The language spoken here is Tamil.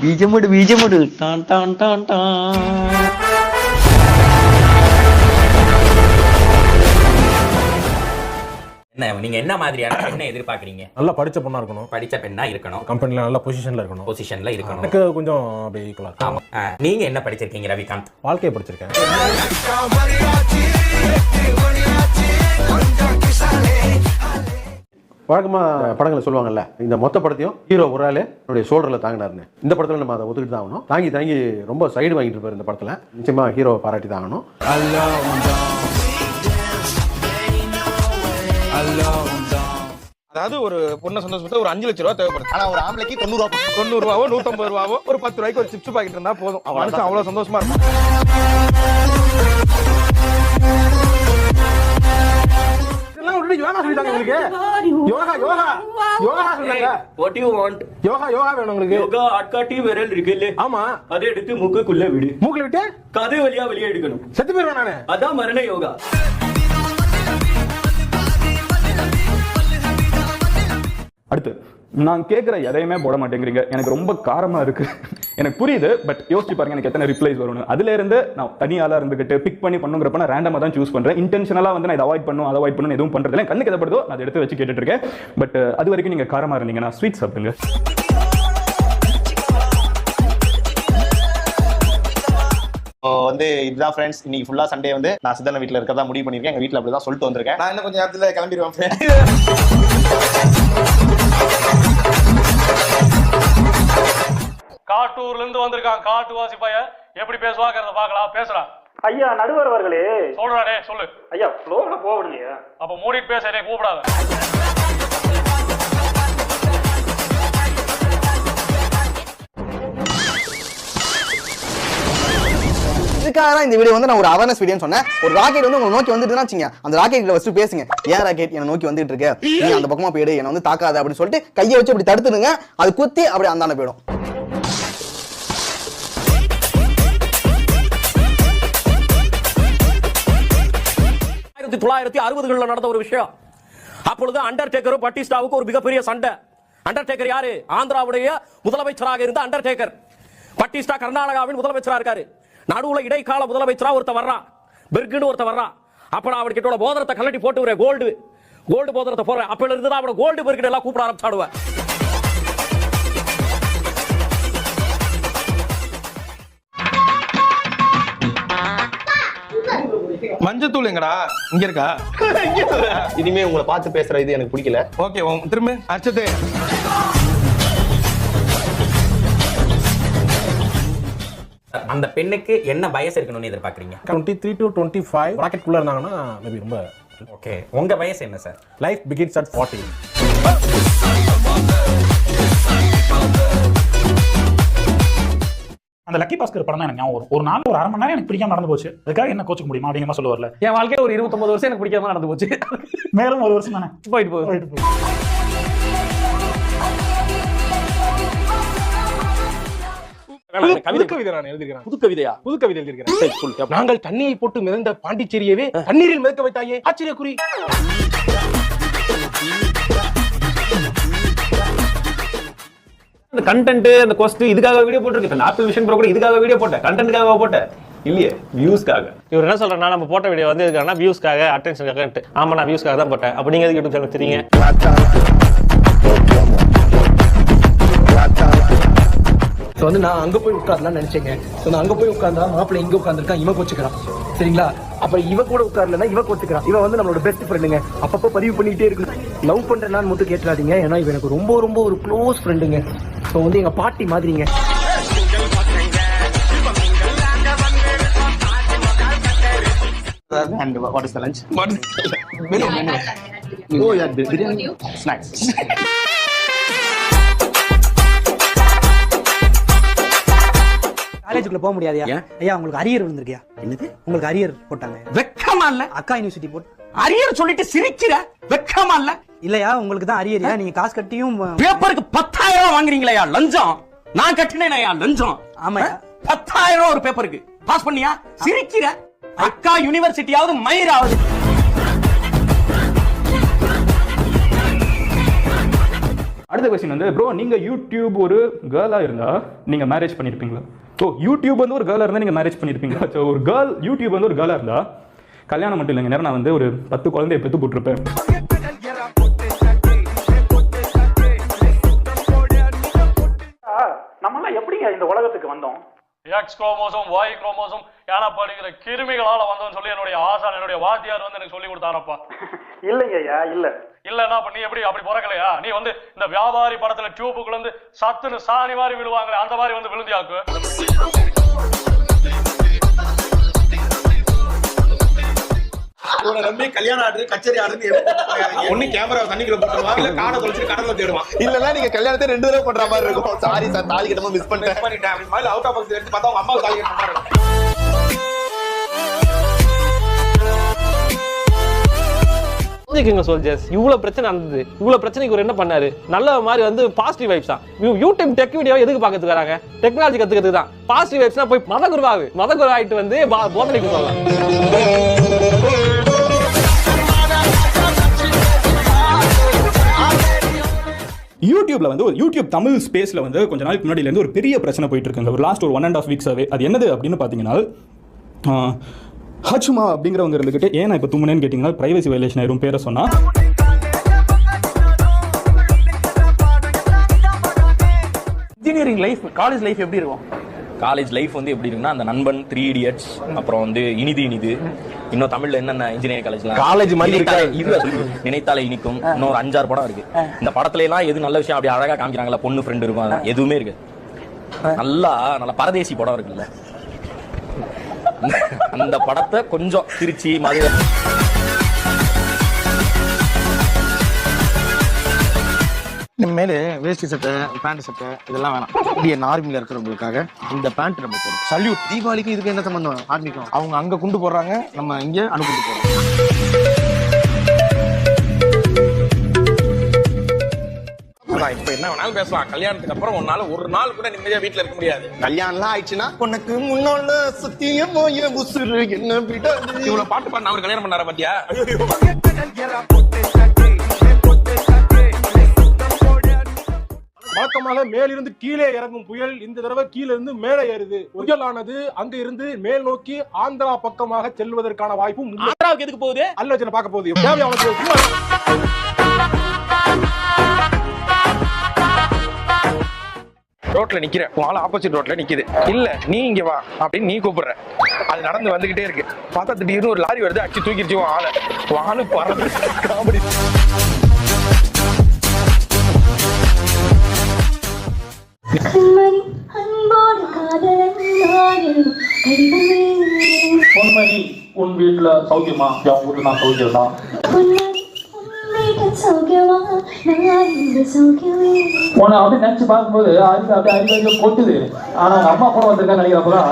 பீஜமுடு டான் டான் டான் டான். நீங்க என்ன மாதிரியான பெண்ணை எதிர்பார்க்கறீங்க? நல்லா படிச்ச பொண்ணா இருக்கணும், படிச்ச பெண்ணா இருக்கணும், கம்பெனில நல்ல பொசிஷன்ல இருக்கணும். எனக்கு கொஞ்சம் அப்படி ஈக்குவலா ஆமா. நீங்க என்ன படிச்சிருக்கீங்க ரவிகாந்த்? வாழ்க்கையை படிச்சிருக்கேன். வழக்கமா படங்களை சொல்லுவாங்கல்ல, இந்த மொத்த படத்தையும் ஹீரோ ஒரு ஆளு என்னுடைய ஷோல்டர்ல தாங்கினாருன்னு. இந்த படத்துல நம்ம அதை ஒத்துக்கிட்டு தான் ஆகணும். தாங்கி ரொம்ப சைடு வாங்கிட்டு இருப்பாரு இந்த படத்துல. நிச்சயமா ஹீரோவை பாராட்டி தான் ஆகணும். அதாவது ஒரு பொண்ணை சந்தோஷப்பட்ட ஒரு 5 லட்சம் ரூபா தேவைப்படுது. ஆனா ஒரு ஆம்பளைக்கு 90 ரூபாவோ 150 ரூபாவோ ஒரு 10 ரூபாய்க்கு ஒரு சிப்ஸ் பாக்கெட் இருந்தா போதும். மனுஷன் அவ்வளவு சந்தோஷமா இருக்கும். இதெல்லாம் விட்டு யோகா சொல்லிட்டாங்க உங்களுக்கு. யோகா சொல்லுங்க. What do you want? Yoga வேணும் உங்களுக்கு. யோகா அட்காட்டி விரல் இருக்குல்ல, ஆமா, அதை எடுத்து மூக்குக்குள்ள விடு. மூக்குல விட்டு கதை வழியா வெளியே எடுக்கணும். செத்து போயிருவேன் நானு. அதான் மரண யோகா. அடுத்து நான் கேட்குற எதையுமே போட மாட்டேங்கிறீங்க, எனக்கு ரொம்ப காரமாக இருக்கு. எனக்கு புரியுது, பட் யோசிச்சு பாருங்க எனக்கு எத்தனை ரிப்ளைஸ் வரும்னு. அதுல இருந்து நான் தனியாலாம் இருந்துகிட்டு பிக் பண்ணுங்கிறப்ப நான் ரேண்டமாக தான் சூஸ் பண்றேன். இன்டென்ஷனலாக வந்து நான் இதை அவாய்ட் பண்ணணும் எதுவும் பண்றதில்ல. கண்ணுக்கு எதை படுதோ அதை எடுத்து வச்சு கேட்டுட்டு இருக்கேன். பட் அது வரைக்கும் நீங்க காரமாக இருந்தீங்கன்னா ஸ்வீட் சாப்பிடுங்க. வந்து இதுதான் ஃப்ரெண்ட்ஸ், இன்னைக்கு ஃபுல்லா சண்டே வந்து நான் சித்தன வீட்ல இருக்கறதா முடிவு பண்ணிருக்கேன். எங்க வீட்ல அப்படிதான் சொல்லிட்டு வந்திருக்கேன். நான் இன்னும் கொஞ்சம் நேரத்துல கிளம்பிடுவேன். காட்டூர்ல இருந்து வந்திருக்கான் காட்டுவாசி பையன். எப்படி பேசுவாங்கிறத பார்க்கலாம். பேசுறான். ஐயா நடுவர் அவர்களே. சொல்றானே சொல்லு. ஐயா ஃப்ளோல போவீங்க. அப்ப மூடிட்டு பேச என்னை கூப்பிடாத. இதுக்காக இந்த வீடியோ வந்து நான் ஒரு அவேர்னஸ் வீடியோன்னு சொன்னேன். ஒரு ராக்கெட் வந்து உங்களை நோக்கி வந்துட்டுனா வச்சுங்க, அந்த ராக்கெட்ல ஃபர்ஸ்ட் பேசுங்க. ஏன் ராக்கெட் என்ன நோக்கி வந்துட்டு இருக்கு, நீ அந்த பக்கமா போயிடு, என்ன வந்து தாக்காத அப்படின்னு சொல்லிட்டு கையை வச்சு அப்படி தடுத்துடுங்க. அது குத்தி அப்படி அந்தாண்ட போயிடும். 1960களில் நடந்த ஒரு விஷயம். அப்பொழுது அண்டர்டேக்கரும் பட்டிஸ்டாவுக்கு ஒரு மிகப்பெரிய சண்டை. அண்டர்டேக்கர் யாரு? ஆந்திராவுடைய முதலமைச்சராக இருந்த அண்டர்டேக்கர். பட்டிஸ்டா கர்நாடகாவின் முதலமைச்சரா இருக்காரு. நடுவுல இடைக்கால முதலமைச்சரா ஒருத்த வர்றான், பெர்குன்னு ஒருத்த வர்றான். அப்ப நான் அவன் கிட்ட போதரத்தை கலட்டி போட்டு வரேன், கோல்டு போதரத்தை போடுறேன். அப்ப இருந்து அவனை கோல்டு பெர்குன்னு எல்லாம் கூப்பிட ஆரம்பிச்சாடுவேன். மஞ்சத்தூள் எங்கடா? இங்க இருக்கா? இனிமே உங்களை பார்த்து பேசுற இது எனக்கு பிடிக்கல. ஓகே, திரும்ப அச்சதே. அந்த பெண்ணுக்கு என்ன வயசு இருக்கணும்னு எதிர்பார்க்கறீங்க? 23 to 25 ராக்கெட் குள்ள இருந்தாங்கன்னா மேபி ரொம்ப ஓகே. உங்க வயசு என்ன சார்? Life begins at 40. அந்த லக்கி பாஸ்கர் படம் தான் எனக்கு ஞாபகம் வரும். ஒரு நாள் ஒரு அரை மணி நேரம் எனக்கு பிடிக்காம நடந்து போச்சு. அதுக்காக என்ன கோச்சுக்க முடியுமா அப்படிங்கிற மாதிரி சொல்ல வரல. என் வாழ்க்கையில ஒரு 29 வருஷம் எனக்கு பிடிக்காம நடந்து போச்சு. மேலும் ஒரு வருஷம் தானே போயிட்டு போகுது. புது கவிதை நான் எழுதிருக்கிறேன். புது கவிதையா? புது கவிதை எழுதிருக்கிறேன். நாங்கள் தண்ணியை போட்டு மிதந்த பாண்டிச்சேரியவே தண்ணீரில் மிதக்க வைத்தாயே, ஆச்சரியக்குறி. அந்த கண்டென்ட், அந்த கோஸ்ட் இதுக்காக வீடியோ போட்டுருக்கு. ஆப்பிள் விஷன் ப்ரோ கூட இதுக்காக வீடியோ போட்டேன், கண்டென்ட்காக போட்டேன் இல்லையே, வியூஸ்க்காக. இவர் என்ன சொல்றேன்னா, நம்ம போட்ட வீடியோ வந்து எதுக்காகனா வியூஸ்க்காக, அட்டென்ஷனுக்காக. ஆமா, நான் வியூஸ்க்காக தான் போட்டேன். அப்ப நீங்க யூடியூப் சேனல் தெரியுங்க. வந்து நான் அங்க போய் உட்காரலாம்னு நினைச்சேங்க. நான் அங்க போய் உட்கார்ந்தா மாப்பிள்ளை இங்க உட்கார்ந்துருக்கான், இவன் கோச்சுக்கிறான். சரிங்களா? அப்ப இவ கூட உட்கார்லன்னா இவ கோச்சுக்கிறான். இவன் வந்து நம்மளோட பெஸ்ட் ஃப்ரெண்டுங்க. அப்பப்போ பதிவு பண்ணிட்டே இருக்கு. லவ் பண்றேன்னு மட்டும் கேட்காதீங்க, ஏன்னா இவன் எனக்கு ரொம்ப ரொம்ப ஒரு க்ளோஸ் ஃப்ரெண்டுங்க. ஸோ வந்து எங்க பாட்டி மாதிரிங்க. And what is the lunch? Oh yeah, biryani. Snacks. காலேஜுக்குள்ள போக முடியாதியா? ஐயா உங்களுக்கு அரியர் விழுந்திருக்கியா? என்னது உங்களுக்கு அரியர் போட்டாங்க? வெக்கமா இல்ல? அக்கா யூனிவர்சிட்டி போட்டு அரியர் சொல்லிட்டு சிரிக்கிற, வெக்கமா இல்ல? இல்லையா, உங்களுக்கு தான் அரியரியா? நீங்க காசு கட்டியும் பேப்பருக்கு 10,000 வாங்குறீங்களா லஞ்சம்? நான் கட்டினேனா லஞ்சம்? ஆமா, 10,000 ஒரு பேப்பருக்கு பாஸ் பண்ணியா? சிரிக்கிற. அக்கா யூனிவர்சிட்டியாவது மயிராவது. அடுத்த கொஸ்டின் வந்து ப்ரோ, நீங்க யூடியூப் ஒரு கேர்ளா இருந்தா நீங்க மேரேஜ் பண்ணிருப்பீங்களா? ஓ, யூடியூப் வந்து ஒரு கேர்ளா இருந்தா நீங்க மேரேஜ் பண்ணிருப்பீங்களா? ஒரு கேர்ள் யூடியூப் வந்து ஒரு கேர்ளா இருந்தா கல்யாணம் மட்டும் இல்லைங்க, நேரம் நான் வந்து ஒரு 10 குழந்தைய பெற்று போட்டிருப்பேன். நம்மளாம் எப்படிங்க இந்த உலகத்துக்கு வந்தோம்? எக்ஸ் குரோமோசோம் Y குரோமோசோம் ஏன்னா படிக்கிற கிருமிகளால வந்தோம்னு சொல்லி என்னுடைய ஆசான் என்னுடைய வாத்தியார் வந்து எனக்கு சொல்லி கொடுத்தாரப்பா. இல்லைங்க ஐயா, இல்லன்னா அப்ப நீ எப்படி அப்படி பிறக்கலையா? நீ வந்து இந்த வியாபாரி படத்துல டியூபுக்குள்ள இருந்து சத்துன்னு சாணி மாதிரி விழுவாங்களே அந்த மாதிரி வந்து விழுந்தியாக்கு. நம்பி கல்யாணம் ஆடுறது கச்சேரி ஆடுறது ஒண்ணு கேமரா தண்ணிக்குள்ள போட்டுருவாங்க, இல்ல காடை தொலைச்சு கடல்ல தேடுவான். இல்லன்னா நீங்க கல்யாணத்தை 2 தடவை பண்ற மாதிரி இருக்கும். சாரி சார், தாலி கட்டமா மிஸ் பண்ணிட்டேன் அப்படி மாதிரி அவுட் ஆஃப் பாக்ஸ் எடுத்து பார்த்தா அவங்க அம்மா தாலி கட்ட மாதிரி இருக்கும். சோல்ஜர்ஸ் இவ்வளவு பிரச்சனை நடந்தது, இவ்வளவு பிரச்சனைக்கு ஒரு என்ன பண்ணாரு? நல்ல மாதிரி வந்து பாசிட்டிவ் வைப்ஸ் தான். யூடியூப் டெக் வீடியோ எதுக்கு பார்க்கறதுக்கு வராங்க? டெக்னாலஜி கத்துக்கிறதுக்கு தான். பாசிட்டிவ் வைப்ஸ்னா போய் மதகுரு ஆயிட்டு வந்து போதனைக்கு சொல்லலாம். யூடியூப்ல வந்து யூடியூப் தமிழ் ஸ்பேஸ்ல வந்து கொஞ்ச நாளைக்கு முன்னாடில இருந்து ஒரு பெரிய பிரச்சனை போயிட்டு இருக்குங்க. ஒரு லாஸ்ட் ஒரு 1.5 வீக்ஸாவே. அது என்னது அப்படின்னு பாத்தீங்கன்னா, ஹச்சுமா அப்படிங்கிறவங்க இருந்துகிட்டு ஏன் இப்போ தும்முனேன்னு கேட்டிங்கன்னா பிரைவசி வயலேஷன் ஆயிரும் பேரை சொன்னா. இன்ஜினியரிங் லைஃப், காலேஜ் லைஃப் எப்படி இருக்கும்? காலேஜ் லைஃப் வந்து எப்படி இருக்குன்னா, அந்த நண்பன், 3 Idiots, அப்புறம் வந்து இனிது இன்னும் தமிழ்ல என்னென்ன இன்ஜினியரிங் காலேஜ்லாம் காலேஜ் மாதிரி நினைத்தாலே இனிக்கும், இன்னும் ஒரு 5-6 படம் இருக்கு. இந்த படத்துல எல்லாம் எது நல்ல விஷயம் அப்படி அழகா காமிக்கிறாங்களா, பொண்ணு ஃப்ரெண்ட் இருக்கும், எதுவுமே இருக்கு. நல்லா பரதேசி படம் இருக்குல்ல, அந்த படத்தை கொஞ்சம் திருச்சி மதுரை இனிமேல் வேஷ்டி சட்டை, பேண்ட் சட்டை இதெல்லாம் வேணாம். இந்தியன் ஆர்மியில் இருக்கிறவங்களுக்காக இந்த பேண்ட் நம்ம போடுறோம். சல்யூட். தீபாவளிக்கு இதுக்கு என்ன சம்பந்தம்? ஆர்மிக்கும் அவங்க அங்கே குண்டு போடுறாங்க, நம்ம இங்கே அனுப்பிட்டு போகிறோம். இப்ப என்ன வேணாலும் பேசலாம். கல்யாணத்துக்கு அப்புறம் ஒரு நாள் கூட நிம்மதியா வீட்டுல இருக்க முடியாது. கல்யாணம்லாம் ஆயிடுச்சுன்னா உனக்கு முன்னால சத்தியமோ உசுறு என்ன விடாது. இவ்வளவு பாட்டு பாடின அவர் கல்யாணம் பண்ணார பாத்தியா? வழக்கமாக மேலிருந்து கீழே இறங்கும் புயல் இந்த தடவை கீழே இருந்து மேலே ஏறுது. புயலானது அங்க இருந்து மேல் நோக்கி ஆந்திரா பக்கமாக செல்வதற்கான வாய்ப்பும். ஆந்திராவுக்கு எதுக்கு போகுது? அல்ல பார்க்க போகுது. ரோட்ல நிக்கிறேன், உன் ஆப்போசிட் ரோட்ல நிக்குது. இல்ல நீ இங்க வா அப்படின்னு நீ கூப்பிடுற. அது நடந்து வந்துகிட்டே இருக்கு. பார்த்தா திடீர்னு ஒரு லாரி வருது, அடிச்சு தூக்கிடுச்சு ஆளு பறந்து. காமெடி. உன் வீட்டுல சௌக்கியமா? என் ஊர்ல நான் சௌக்கியமா? உன்னை அப்படி நினைச்சு பார்க்கும்போது அப்படியே கொட்டுது. ஆனா அம்மா கூட வந்திருக்கா நினைக்கிறப்பதான்